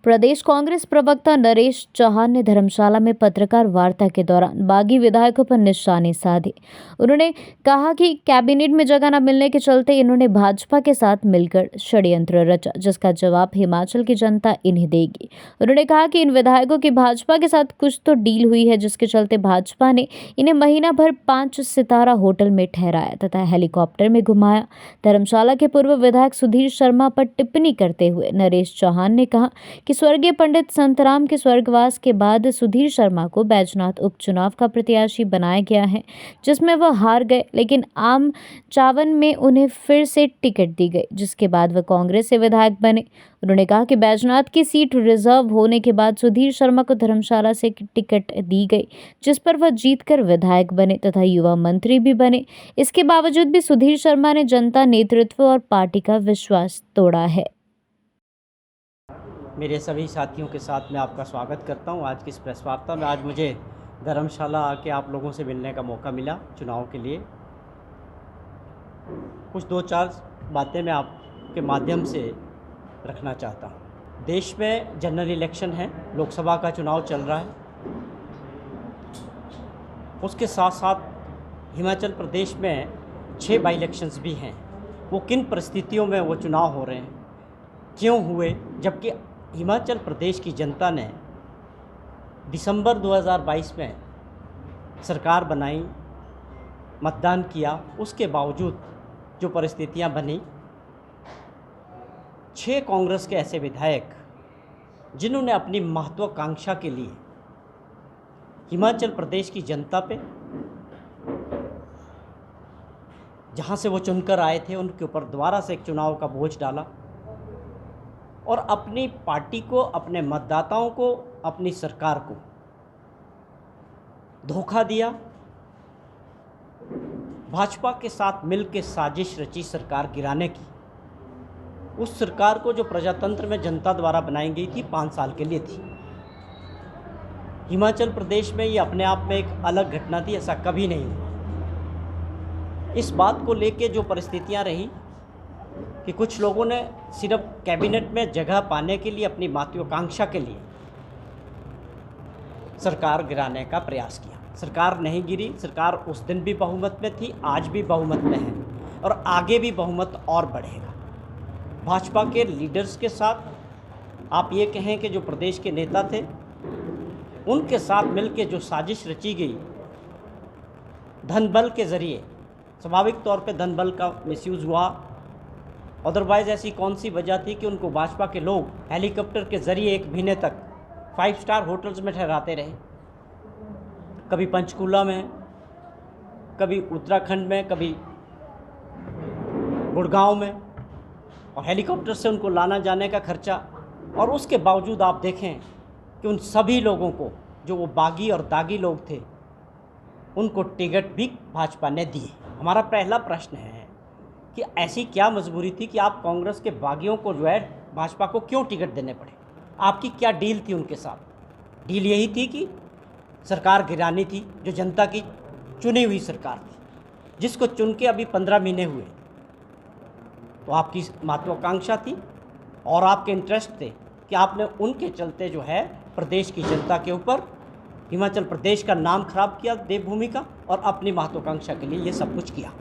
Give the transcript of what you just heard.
प्रदेश कांग्रेस प्रवक्ता नरेश चौहान ने धर्मशाला में पत्रकार वार्ता के दौरान बागी विधायकों पर निशाने साधे। उन्होंने कहा कि कैबिनेट में जगह न मिलने के चलते इन्होंने भाजपा के साथ मिलकर षड्यंत्र रचा, जिसका जवाब हिमाचल की जनता इन्हें देगी। उन्होंने कहा कि इन विधायकों की भाजपा के साथ कुछ तो डील हुई है, जिसके चलते भाजपा ने इन्हें महीना भर 5 सितारा होटल में ठहराया तथा हेलीकॉप्टर में घुमाया। धर्मशाला के पूर्व विधायक सुधीर शर्मा पर टिप्पणी करते हुए नरेश चौहान ने कहा कि स्वर्गीय पंडित संतराम के स्वर्गवास के बाद सुधीर शर्मा को बैजनाथ उपचुनाव का प्रत्याशी बनाया गया है, जिसमें वह हार गए, लेकिन आम 54 में उन्हें फिर से टिकट दी गई, जिसके बाद वह कांग्रेस से विधायक बने। उन्होंने कहा कि बैजनाथ की सीट रिजर्व होने के बाद सुधीर शर्मा को धर्मशाला से टिकट दी गई, जिस पर वह जीतकर विधायक बने तथा युवा मंत्री भी बने। इसके बावजूद भी सुधीर शर्मा ने जनता, नेतृत्व और पार्टी का विश्वास तोड़ा है। मेरे सभी साथियों के साथ मैं आपका स्वागत करता हूं आज की इस प्रेस वार्ता में। आज मुझे धर्मशाला आके आप लोगों से मिलने का मौका मिला चुनाव के लिए। कुछ 2-4 बातें मैं आपके माध्यम से रखना चाहता हूं। देश में जनरल इलेक्शन है, लोकसभा का चुनाव चल रहा है। उसके साथ साथ हिमाचल प्रदेश में 6 बाई इलेक्शंस भी हैं। वो किन परिस्थितियों में वो चुनाव हो रहे हैं, क्यों हुए, जबकि हिमाचल प्रदेश की जनता ने दिसंबर 2022 में सरकार बनाई, मतदान किया, उसके बावजूद जो परिस्थितियां बनी, 6 कांग्रेस के ऐसे विधायक जिन्होंने अपनी महत्वाकांक्षा के लिए हिमाचल प्रदेश की जनता पे, जहां से वो चुनकर आए थे, उनके ऊपर दोबारा से एक चुनाव का बोझ डाला और अपनी पार्टी को, अपने मतदाताओं को, अपनी सरकार को धोखा दिया। भाजपा के साथ मिलकर साजिश रची सरकार गिराने की। उस सरकार को जो प्रजातंत्र में जनता द्वारा बनाई गई थी, 5 साल के लिए थी। हिमाचल प्रदेश में ये अपने आप में एक अलग घटना थी, ऐसा कभी नहीं हुआ। इस बात को लेके जो परिस्थितियां रही कि कुछ लोगों ने सिर्फ कैबिनेट में जगह पाने के लिए, अपनी महत्वाकांक्षा के लिए सरकार गिराने का प्रयास किया। सरकार नहीं गिरी। सरकार उस दिन भी बहुमत में थी, आज भी बहुमत में है और आगे भी बहुमत और बढ़ेगा। भाजपा के लीडर्स के साथ, आप ये कहें कि जो प्रदेश के नेता थे, उनके साथ मिलकर जो साजिश रची गई धन बल के ज़रिए, स्वाभाविक तौर पे धन बल का मिसयूज़ हुआ। अदरवाइज़ ऐसी कौन सी वजह थी कि उनको भाजपा के लोग हेलीकॉप्टर के ज़रिए 1 महीने तक 5 स्टार होटल्स में ठहराते रहे, कभी पंचकूला में, कभी उत्तराखंड में, कभी गुड़गांव में, और हेलीकॉप्टर से उनको लाना जाने का खर्चा। और उसके बावजूद आप देखें कि उन सभी लोगों को, जो वो बागी और दागी लोग थे, उनको टिकट भी भाजपा ने दिए। हमारा पहला प्रश्न है कि ऐसी क्या मजबूरी थी कि आप कांग्रेस के बागियों को जो है भाजपा को क्यों टिकट देने पड़े? आपकी क्या डील थी उनके साथ? डील यही थी कि सरकार गिरानी थी, जो जनता की चुनी हुई सरकार थी, जिसको चुन के अभी 15 महीने हुए। तो आपकी महत्वाकांक्षा थी और आपके इंटरेस्ट थे कि आपने उनके चलते जो है प्रदेश की जनता के ऊपर, हिमाचल प्रदेश का नाम खराब किया, देवभूमि का, और अपनी महत्वाकांक्षा के लिए ये सब कुछ किया।